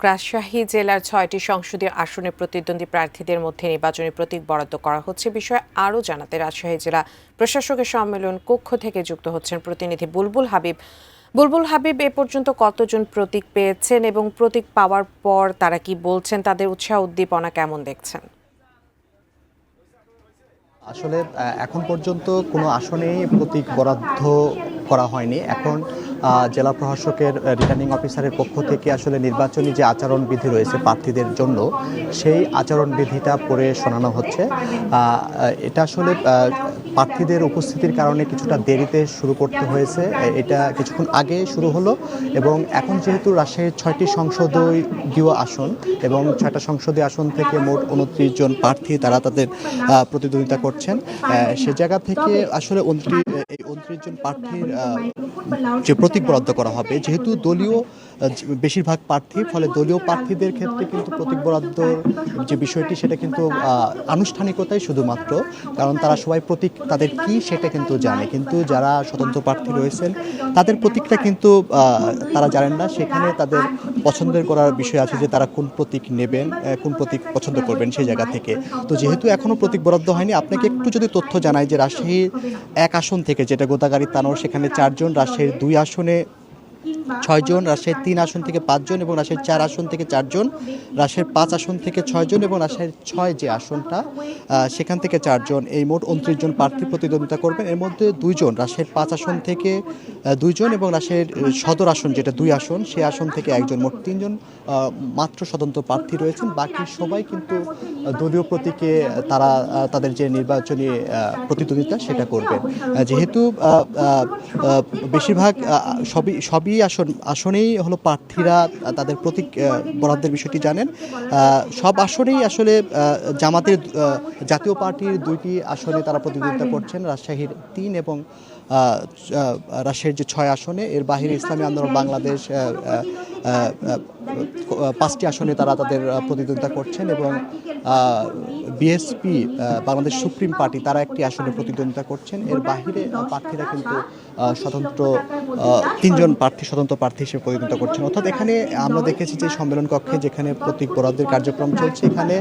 রাজশাহী জেলার ৬টি সংসদীয় আসনে প্রতিদ্বন্দ্বী প্রার্থীদের মধ্যে নির্বাচনী প্রতীক বরাদ্দ করা হচ্ছে বিষয়ে আরও জানাতে রাজশাহী জেলা প্রশাসকের সম্মেলন কক্ষ থেকে যুক্ত হচ্ছেন প্রতিনিধি বুলবুল হাবিব। বুলবুল হাবিব, এ পর্যন্ত কতজন প্রতীক পেয়েছেন এবং প্রতীক পাওয়ার পর তারা কি বলছেন, তাদের উৎসাহ উদ্দীপনা কেমন দেখছেন? আসলে এখন পর্যন্ত কোনো আসনেই প্রতীক বরাদ্দ করা হয়নি। এখন জেলা প্রশাসকের রিটার্নিং অফিসারের পক্ষ থেকে আসলে নির্বাচনী যে আচরণবিধি রয়েছে প্রার্থীদের জন্য, সেই আচরণবিধিটা পড়ে শোনানো হচ্ছে। এটা আসলে প্রার্থীদের উপস্থিতির কারণে কিছুটা দেরিতে শুরু করতে হয়েছে। এটা কিছুক্ষণ আগে শুরু হলো এবং এখন যেহেতু রাজশাহীর 6টি সংসদীয় আসন এবং 6টা সংসদীয় আসন থেকে মোট 29 জন প্রার্থী তারা তাদের প্রতিদ্বন্দ্বিতা করছেন, সে জায়গা থেকে আসলে 29 জন প্রার্থীর যে প্রতীক বরাদ্দ করা হবে, যেহেতু দলীয় বেশিরভাগ প্রার্থী, ফলে দলীয় প্রার্থীদের ক্ষেত্রে কিন্তু প্রতীক বরাদ্দর যে বিষয়টি সেটা কিন্তু আনুষ্ঠানিকতাই শুধুমাত্র, কারণ তারা সবাই প্রতীক তাদের কি সেটা কিন্তু জানে, কিন্তু যারা স্বতন্ত্র প্রার্থী রয়েছেন তাদের প্রতীকটা কিন্তু তারা জানেন না। সেখানে তাদের পছন্দের করার বিষয় আছে যে তারা কোন প্রতীক নেবেন, কোন প্রতীক পছন্দ করবেন সেই জায়গা থেকে। তো যেহেতু এখনও প্রতীক বরাদ্দ হয়নি, আপনাকে একটু যদি তথ্য জানাই যে রাজশাহীর 1 আসন থেকে, যেটা গোদাগাড়ি তানোর, সেখানে 4 জন, রাজশাহীর 2 আসনে 6 জন, রাজশাহীর 3 আসন থেকে 5 জন এবং রাজশাহীর 4 আসন থেকে 4 জন, রাজশাহীর 5 আসন থেকে 6 জন এবং রাজশাহীর 6 যে আসনটা সেখান থেকে 4 জন, এই মোট 29 জন প্রার্থী প্রতিদ্বন্দ্বিতা করবেন। এর মধ্যে 2 জন রাজশাহীর 5 আসন থেকে 2 জন এবং রাজশাহীর সদর আসন যেটা 2 আসন, সেই আসন থেকে 1 জন, মোট 3 জন মাত্র স্বতন্ত্র প্রার্থী রয়েছেন। বাকি সবাই কিন্তু দলীয় প্রতীকে তারা তাদের যে নির্বাচনী প্রতিদ্বন্দ্বিতা সেটা করবেন। যেহেতু বেশিরভাগ সবই আসনেই হলো প্রার্থীরা তাদের প্রতীক বরাদ্দের বিষয়টি জানেন। সব আসনেই আসলে জামাতের জাতীয় পার্টির 2টি আসনে তারা প্রতিদ্বন্দ্বিতা করছেন, রাজশাহীর 3 এবং রাজশাহীর যে 6 আসনে। এর বাহিরে ইসলামী আন্দোলন বাংলাদেশ 5টি আসনে তারা তাদের প্রতিদ্বন্দ্বিতা করছেন এবং বিএসপি বাংলাদেশ সুপ্রিম পার্টি তারা 1টি আসনে প্রতিদ্বন্দ্বিতা করছেন। এর বাহিরে প্রার্থীরা কিন্তু স্বতন্ত্র 3 জন প্রার্থী স্বতন্ত্র প্রার্থী হিসেবে প্রতিদ্বন্দ্বিতা করছেন। অর্থাৎ এখানে আমরা দেখেছি যে সম্মেলন কক্ষে যেখানে প্রতীক বরাদ্দের কার্যক্রম চলছে, এখানে